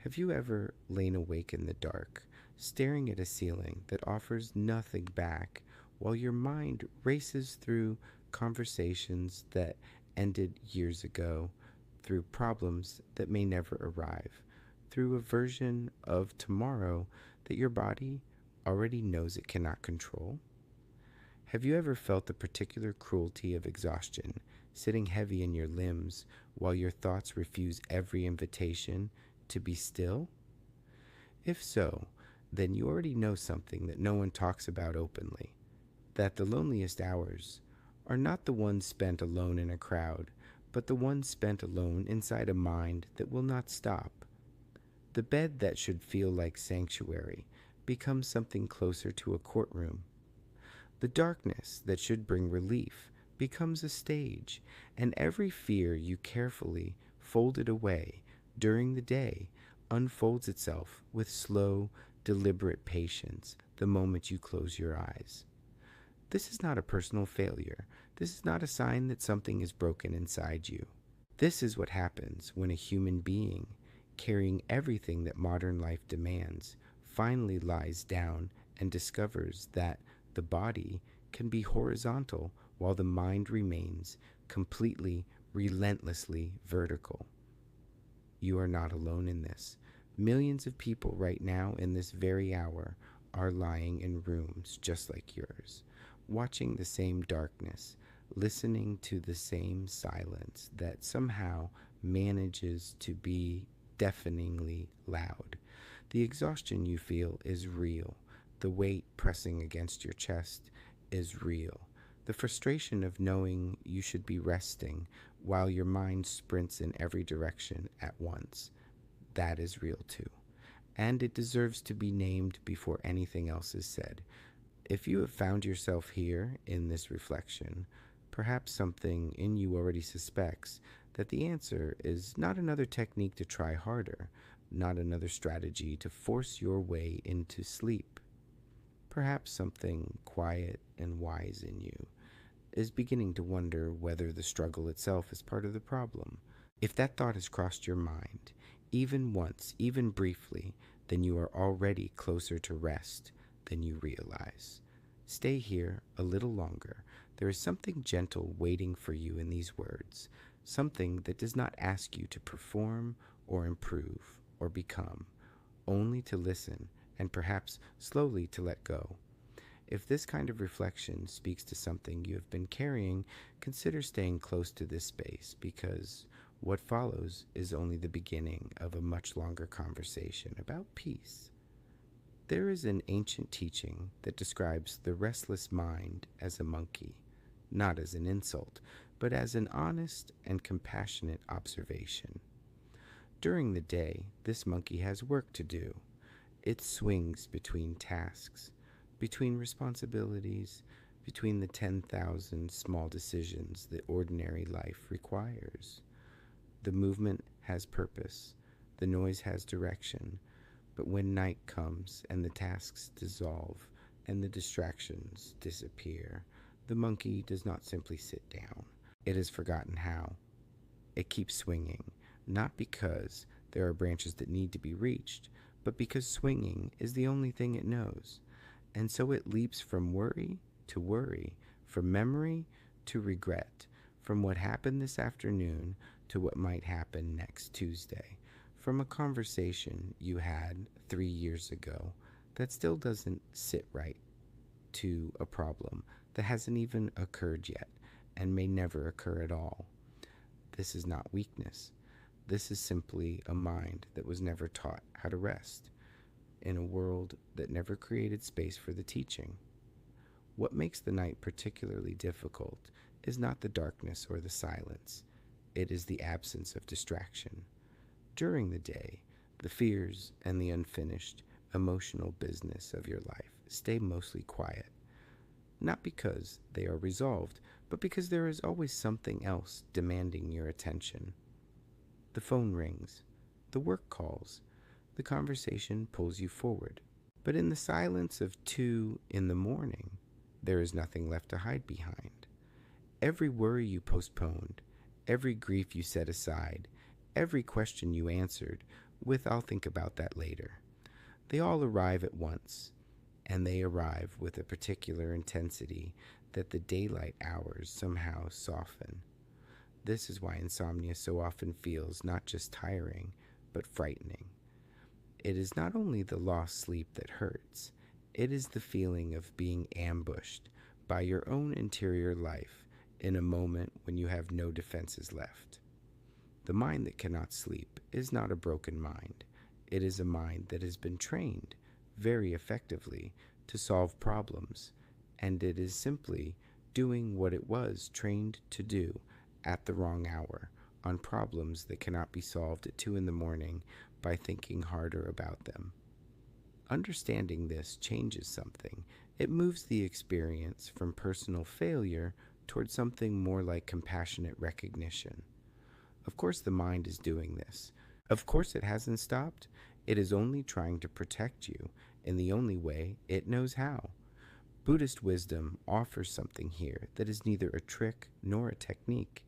Have you ever lain awake in the dark, staring at a ceiling that offers nothing back, while your mind races through conversations that ended years ago, through problems that may never arrive, through a version of tomorrow that your body already knows it cannot control? Have you ever felt the particular cruelty of exhaustion sitting heavy in your limbs while your thoughts refuse every invitation to be still? If so, then you already know something that no one talks about openly, that the loneliest hours are not the ones spent alone in a crowd, but the ones spent alone inside a mind that will not stop. The bed that should feel like sanctuary becomes something closer to a courtroom. The darkness that should bring relief becomes a stage, and every fear you carefully folded away during the day unfolds itself with slow, deliberate patience the moment you close your eyes. This is not a personal failure. This is not a sign that something is broken inside you. This is what happens when a human being, carrying everything that modern life demands, finally lies down and discovers that the body can be horizontal while the mind remains completely, relentlessly vertical. You are not alone in this. Millions of people right now in this very hour are lying in rooms just like yours, watching the same darkness, listening to the same silence that somehow manages to be deafeningly loud. The exhaustion you feel is real. The weight pressing against your chest is real. The frustration of knowing you should be resting while your mind sprints in every direction at once, that is real too. And it deserves to be named before anything else is said. If you have found yourself here in this reflection, perhaps something in you already suspects that the answer is not another technique to try harder, not another strategy to force your way into sleep. Perhaps something quiet and wise in you is beginning to wonder whether the struggle itself is part of the problem. If that thought has crossed your mind, even once, even briefly, then you are already closer to rest than you realize. Stay here a little longer. There is something gentle waiting for you in these words, something that does not ask you to perform or improve or become, only to listen and perhaps slowly to let go. If this kind of reflection speaks to something you have been carrying, consider staying close to this space, because what follows is only the beginning of a much longer conversation about peace. There is an ancient teaching that describes the restless mind as a monkey, not as an insult, but as an honest and compassionate observation. During the day, this monkey has work to do. It swings between tasks, between responsibilities, between the 10,000 small decisions that ordinary life requires. The movement has purpose, the noise has direction, but when night comes and the tasks dissolve and the distractions disappear, the monkey does not simply sit down. It has forgotten how. It keeps swinging, not because there are branches that need to be reached, but because swinging is the only thing it knows. And so it leaps from worry to worry, from memory to regret, from what happened this afternoon to what might happen next Tuesday, from a conversation you had 3 years ago that still doesn't sit right to a problem that hasn't even occurred yet and may never occur at all. This is not weakness. This is simply a mind that was never taught how to rest, in a world that never created space for the teaching. What makes the night particularly difficult is not the darkness or the silence. It is the absence of distraction. During the day, the fears and the unfinished emotional business of your life stay mostly quiet, not because they are resolved, but because there is always something else demanding your attention. The phone rings, the work calls, the conversation pulls you forward. But in the silence of 2 in the morning, there is nothing left to hide behind. Every worry you postponed, every grief you set aside, every question you answered with "I'll think about that later." They all arrive at once, and they arrive with a particular intensity that the daylight hours somehow soften. This is why insomnia so often feels not just tiring, but frightening. It is not only the lost sleep that hurts, it is the feeling of being ambushed by your own interior life in a moment when you have no defenses left. The mind that cannot sleep is not a broken mind. It is a mind that has been trained very effectively to solve problems, and it is simply doing what it was trained to do at the wrong hour on problems that cannot be solved at 2 in the morning by thinking harder about them. Understanding this changes something. It moves the experience from personal failure towards something more like compassionate recognition. Of course, the mind is doing this. Of course, it hasn't stopped. It is only trying to protect you in the only way it knows how. Buddhist wisdom offers something here that is neither a trick nor a technique.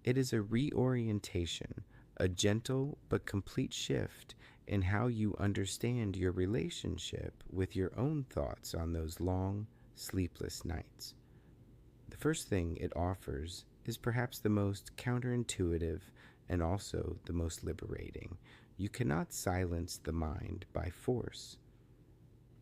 It is a reorientation, a gentle but complete shift in how you understand your relationship with your own thoughts on those long, sleepless nights. The first thing it offers is perhaps the most counterintuitive and also the most liberating. You cannot silence the mind by force.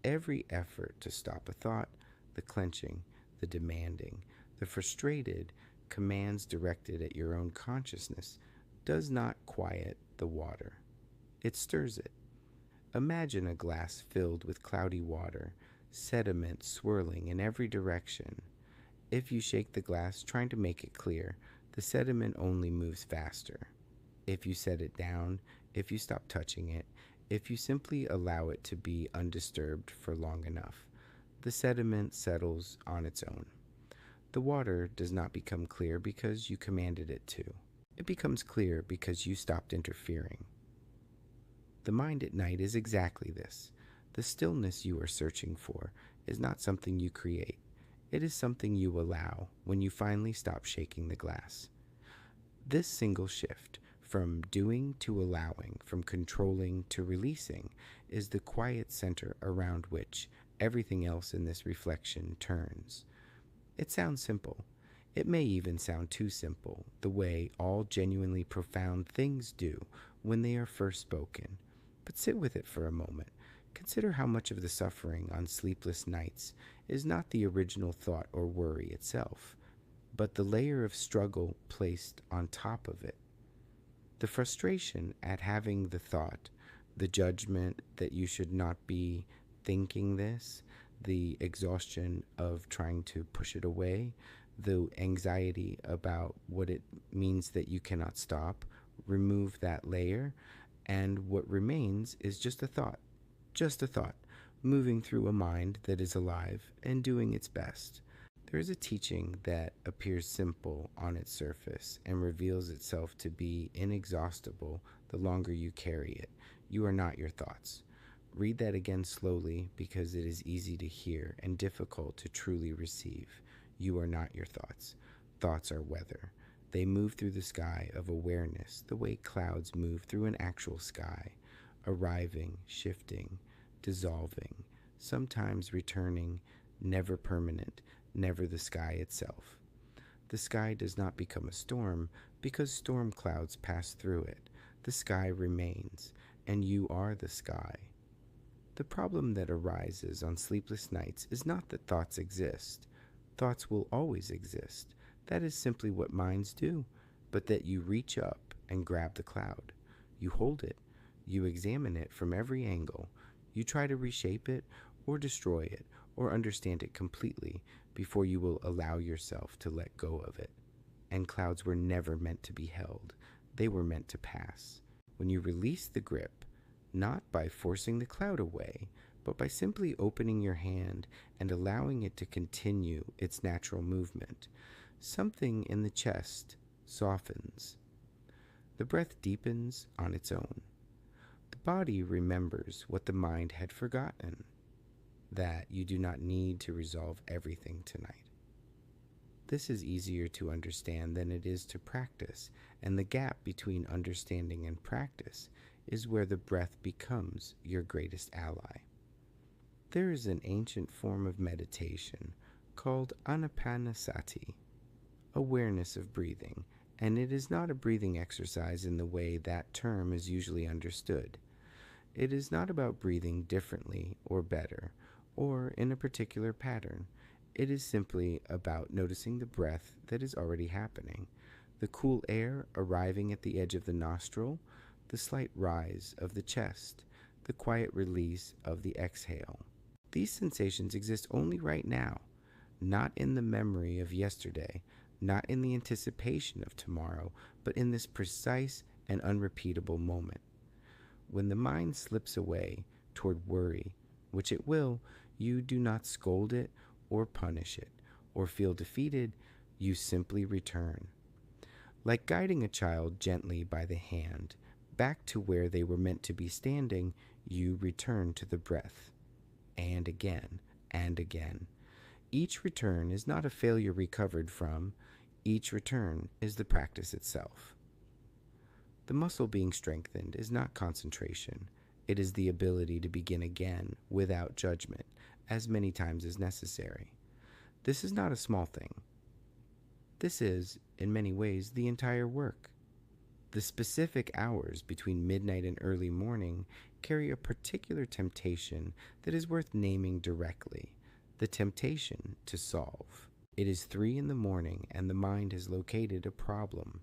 Every effort to stop a thought, the clenching, the demanding, the frustrated commands directed at your own consciousness does not quiet the water. It stirs it. Imagine a glass filled with cloudy water, sediment swirling in every direction. If you shake the glass trying to make it clear, the sediment only moves faster. If you set it down, if you stop touching it, if you simply allow it to be undisturbed for long enough, the sediment settles on its own. The water does not become clear because you commanded it to. It becomes clear because you stopped interfering. The mind at night is exactly this. The stillness you are searching for is not something you create. It is something you allow when you finally stop shaking the glass. This single shift, from doing to allowing, from controlling to releasing, is the quiet center around which everything else in this reflection turns. It sounds simple. It may even sound too simple, the way all genuinely profound things do when they are first spoken. But sit with it for a moment. Consider how much of the suffering on sleepless nights is not the original thought or worry itself, but the layer of struggle placed on top of it. The frustration at having the thought, the judgment that you should not be thinking this, the exhaustion of trying to push it away, the anxiety about what it means that you cannot stop, remove that layer, and what remains is just a thought, moving through a mind that is alive and doing its best. There is a teaching that appears simple on its surface and reveals itself to be inexhaustible the longer you carry it. You are not your thoughts. Read that again slowly because it is easy to hear and difficult to truly receive. You are not your thoughts. Thoughts are weather. They move through the sky of awareness the way clouds move through an actual sky, arriving, shifting, dissolving, sometimes returning, never permanent, never the sky itself. The sky does not become a storm because storm clouds pass through it. The sky remains, and you are the sky. The problem that arises on sleepless nights is not that thoughts exist. Thoughts will always exist. That is simply what minds do, but that you reach up and grab the cloud. You hold it. You examine it from every angle. You try to reshape it or destroy it or understand it completely before you will allow yourself to let go of it. And clouds were never meant to be held. They were meant to pass. When you release the grip, not by forcing the cloud away, but by simply opening your hand and allowing it to continue its natural movement, something in the chest softens. The breath deepens on its own. The body remembers what the mind had forgotten, that you do not need to resolve everything tonight. This is easier to understand than it is to practice, and the gap between understanding and practice is where the breath becomes your greatest ally. There is an ancient form of meditation called anapanasati, awareness of breathing, and it is not a breathing exercise in the way that term is usually understood. It is not about breathing differently or better, or in a particular pattern. It is simply about noticing the breath that is already happening, the cool air arriving at the edge of the nostril, the slight rise of the chest, the quiet release of the exhale. These sensations exist only right now, not in the memory of yesterday, not in the anticipation of tomorrow, but in this precise and unrepeatable moment. When the mind slips away toward worry, which it will, you do not scold it or punish it or feel defeated, you simply return. Like guiding a child gently by the hand back to where they were meant to be standing, you return to the breath. And again, and again. Each return is not a failure recovered from, each return is the practice itself. The muscle being strengthened is not concentration. It is the ability to begin again without judgment, as many times as necessary. This is not a small thing. This is, in many ways, the entire work. The specific hours between midnight and early morning carry a particular temptation that is worth naming directly, the temptation to solve. It is 3 in the morning and the mind has located a problem,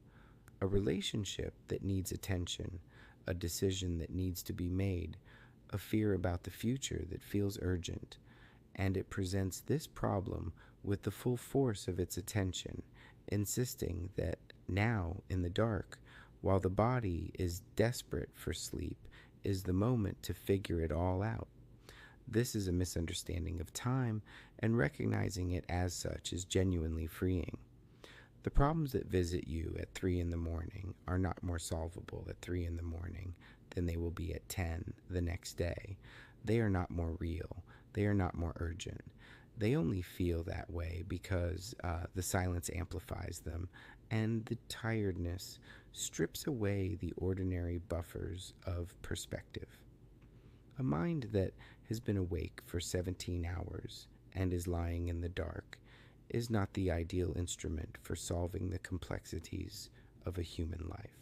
a relationship that needs attention, a decision that needs to be made, a fear about the future that feels urgent, and it presents this problem with the full force of its attention, insisting that now, in the dark, while the body is desperate for sleep, is the moment to figure it all out. This is a misunderstanding of time, and recognizing it as such is genuinely freeing. The problems that visit you at 3 in the morning are not more solvable at 3 in the morning than they will be at 10 the next day. They are not more real. They are not more urgent. They only feel that way because the silence amplifies them, and the tiredness strips away the ordinary buffers of perspective. A mind that has been awake for 17 hours and is lying in the dark is not the ideal instrument for solving the complexities of a human life.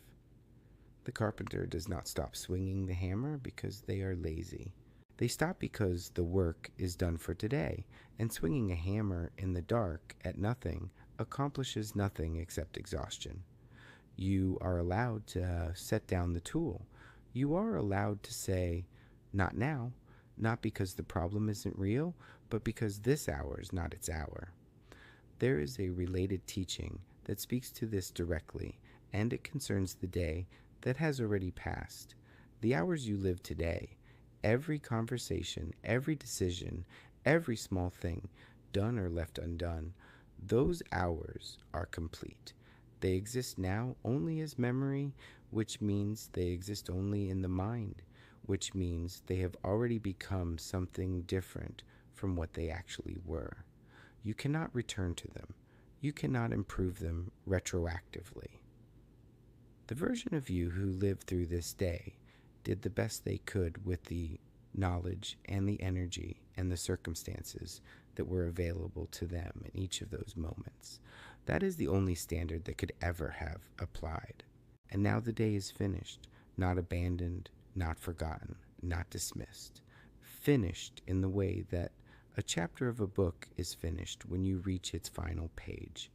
The carpenter does not stop swinging the hammer because they are lazy. They stop because the work is done for today, and swinging a hammer in the dark at nothing accomplishes nothing except exhaustion. You are allowed to set down the tool. You are allowed to say, not now, not because the problem isn't real, but because this hour is not its hour. There is a related teaching that speaks to this directly, and it concerns the day that has already passed, the hours you live today. Every conversation, every decision, every small thing, done or left undone, those hours are complete. They exist now only as memory, which means they exist only in the mind, which means they have already become something different from what they actually were. You cannot return to them. You cannot improve them retroactively. The version of you who lived through this day did the best they could with the knowledge and the energy and the circumstances that were available to them in each of those moments. That is the only standard that could ever have applied. And now the day is finished, not abandoned, not forgotten, not dismissed. Finished in the way that a chapter of a book is finished when you reach its final page.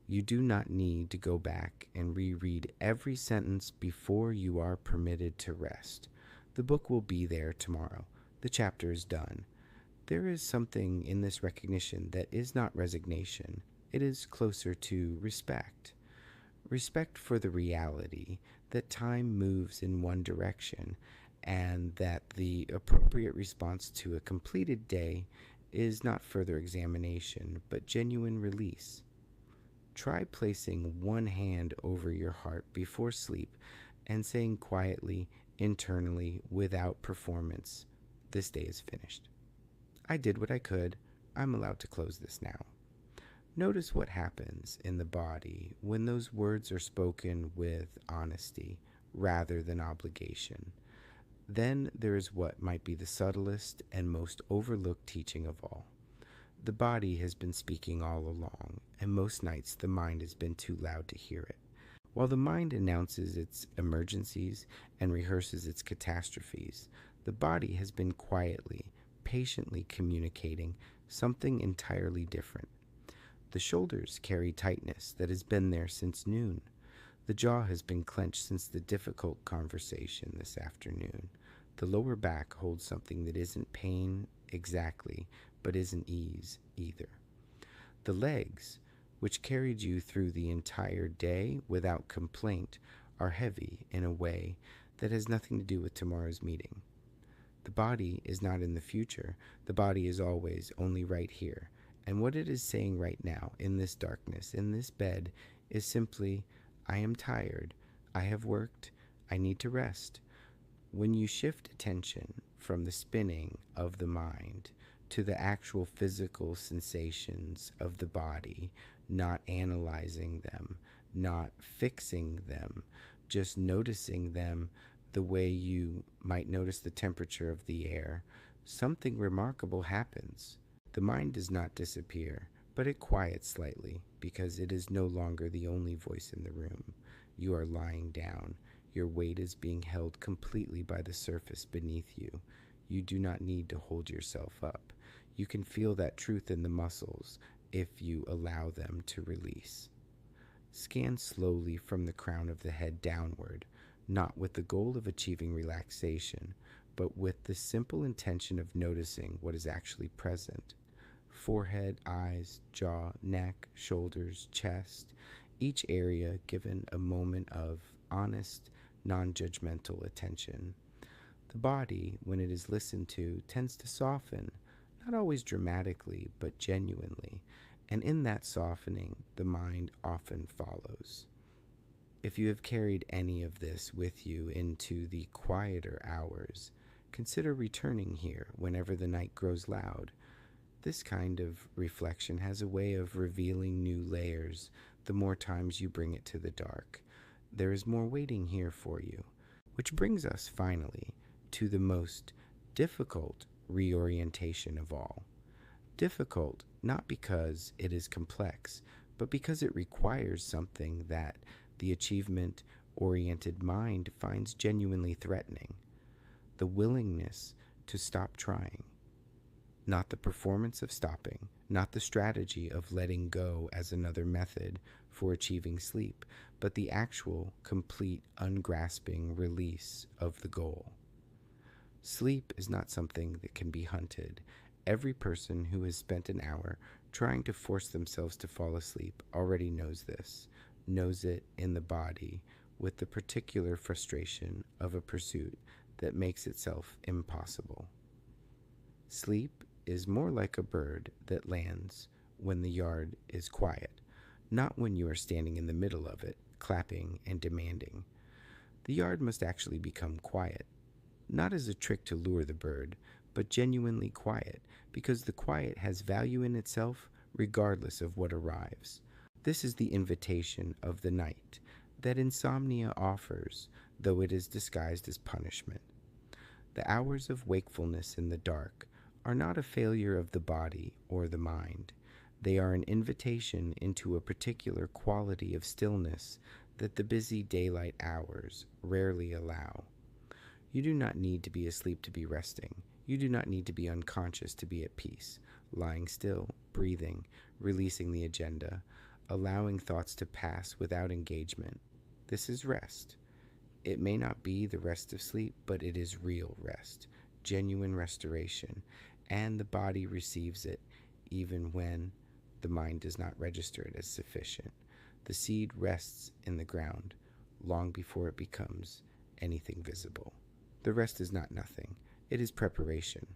You do not need to go back and reread every sentence before you are permitted to rest. The book will be there tomorrow. The chapter is done. There is something in this recognition that is not resignation. It is closer to respect. Respect for the reality that time moves in one direction, and that the appropriate response to a completed day is not further examination, but genuine release. Try placing one hand over your heart before sleep and saying quietly, internally, without performance, "This day is finished. I did what I could. I'm allowed to close this now." Notice what happens in the body when those words are spoken with honesty rather than obligation. Then there is what might be the subtlest and most overlooked teaching of all. The body has been speaking all along, and most nights the mind has been too loud to hear it. While the mind announces its emergencies and rehearses its catastrophes, the body has been quietly, patiently communicating something entirely different. The shoulders carry tightness that has been there since noon. The jaw has been clenched since the difficult conversation this afternoon. The lower back holds something that isn't pain exactly, but isn't ease either. The legs, which carried you through the entire day without complaint, are heavy in a way that has nothing to do with tomorrow's meeting. The body is not in the future. The body is always only right here. And what it is saying right now, in this darkness, in this bed, is simply, I am tired. I have worked. I need to rest. When you shift attention from the spinning of the mind to the actual physical sensations of the body, not analyzing them, not fixing them, just noticing them the way you might notice the temperature of the air, something remarkable happens. The mind does not disappear, but it quiets slightly because it is no longer the only voice in the room. You are lying down. Your weight is being held completely by the surface beneath you. You do not need to hold yourself up. You can feel that truth in the muscles if you allow them to release. Scan slowly from the crown of the head downward, not with the goal of achieving relaxation, but with the simple intention of noticing what is actually present. Forehead, eyes, jaw, neck, shoulders, chest, each area given a moment of honest, non-judgmental attention. The body, when it is listened to, tends to soften, not always dramatically, but genuinely, and in that softening, the mind often follows. If you have carried any of this with you into the quieter hours, consider returning here whenever the night grows loud. This kind of reflection has a way of revealing new layers the more times you bring it to the dark. There is more waiting here for you, which brings us finally to the most difficult reorientation of all. Difficult not because it is complex, but because it requires something that the achievement-oriented mind finds genuinely threatening: the willingness to stop trying. Not the performance of stopping, not the strategy of letting go as another method for achieving sleep, but the actual, complete, ungrasping release of the goal. Sleep is not something that can be hunted. Every person who has spent an hour trying to force themselves to fall asleep already knows this, knows it in the body with the particular frustration of a pursuit that makes itself impossible. Sleep is more like a bird that lands when the yard is quiet, not when you are standing in the middle of it, clapping and demanding. The yard must actually become quiet, not as a trick to lure the bird, but genuinely quiet, because the quiet has value in itself regardless of what arrives. This is the invitation of the night that insomnia offers, though it is disguised as punishment. The hours of wakefulness in the dark are not a failure of the body or the mind. They are an invitation into a particular quality of stillness that the busy daylight hours rarely allow. You do not need to be asleep to be resting. You do not need to be unconscious to be at peace, lying still, breathing, releasing the agenda, allowing thoughts to pass without engagement. This is rest. It may not be the rest of sleep, but it is real rest, genuine restoration, and the body receives it even when the mind does not register it as sufficient. The seed rests in the ground long before it becomes anything visible. The rest is not nothing. It is preparation.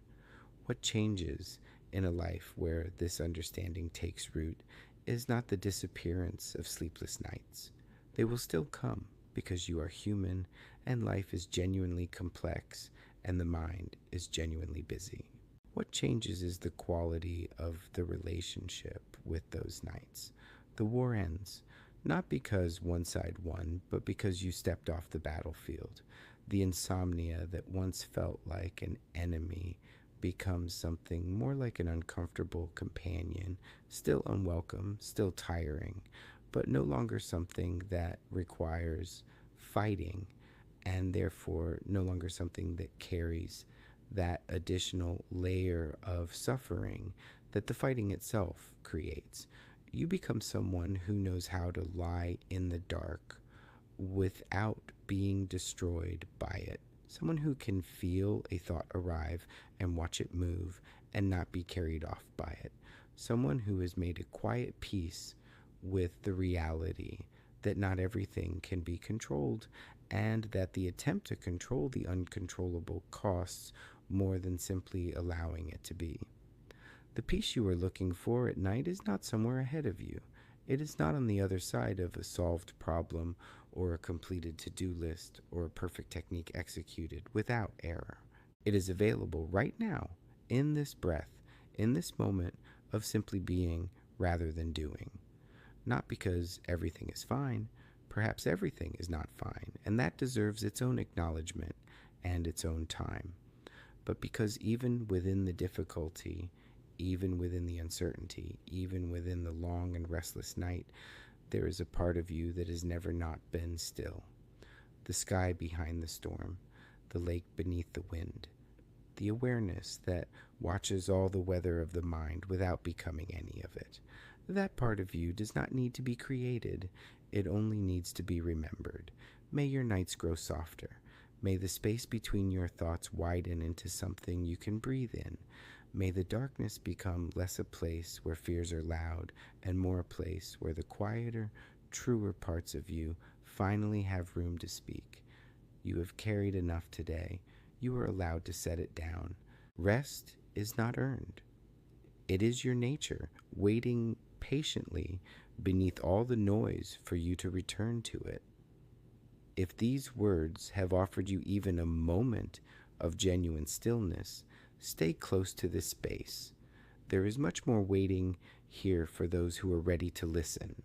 What changes in a life where this understanding takes root is not the disappearance of sleepless nights. They will still come because you are human and life is genuinely complex and the mind is genuinely busy. What changes is the quality of the relationship with those nights. The war ends, not because one side won, but because you stepped off the battlefield. The insomnia that once felt like an enemy becomes something more like an uncomfortable companion, still unwelcome, still tiring, but no longer something that requires fighting, and therefore no longer something that carries that additional layer of suffering that the fighting itself creates. You become someone who knows how to lie in the dark without being destroyed by it. Someone who can feel a thought arrive and watch it move and not be carried off by it. Someone who has made a quiet peace with the reality that not everything can be controlled, and that the attempt to control the uncontrollable costs more than simply allowing it to be. The peace you are looking for at night is not somewhere ahead of you. It is not on the other side of a solved problem or a completed to-do list or a perfect technique executed without error. It is available right now, in this breath, in this moment of simply being rather than doing. Not because everything is fine, perhaps everything is not fine, and that deserves its own acknowledgement and its own time. But because even within the difficulty, even within the uncertainty, even within the long and restless night, there is a part of you that has never not been still. The sky behind the storm, the lake beneath the wind, the awareness that watches all the weather of the mind without becoming any of it. That part of you does not need to be created. It only needs to be remembered. May your nights grow softer. May the space between your thoughts widen into something you can breathe in. May the darkness become less a place where fears are loud and more a place where the quieter, truer parts of you finally have room to speak. You have carried enough today. You are allowed to set it down. Rest is not earned. It is your nature, waiting patiently beneath all the noise for you to return to it. If these words have offered you even a moment of genuine stillness, stay close to this space. There is much more waiting here for those who are ready to listen.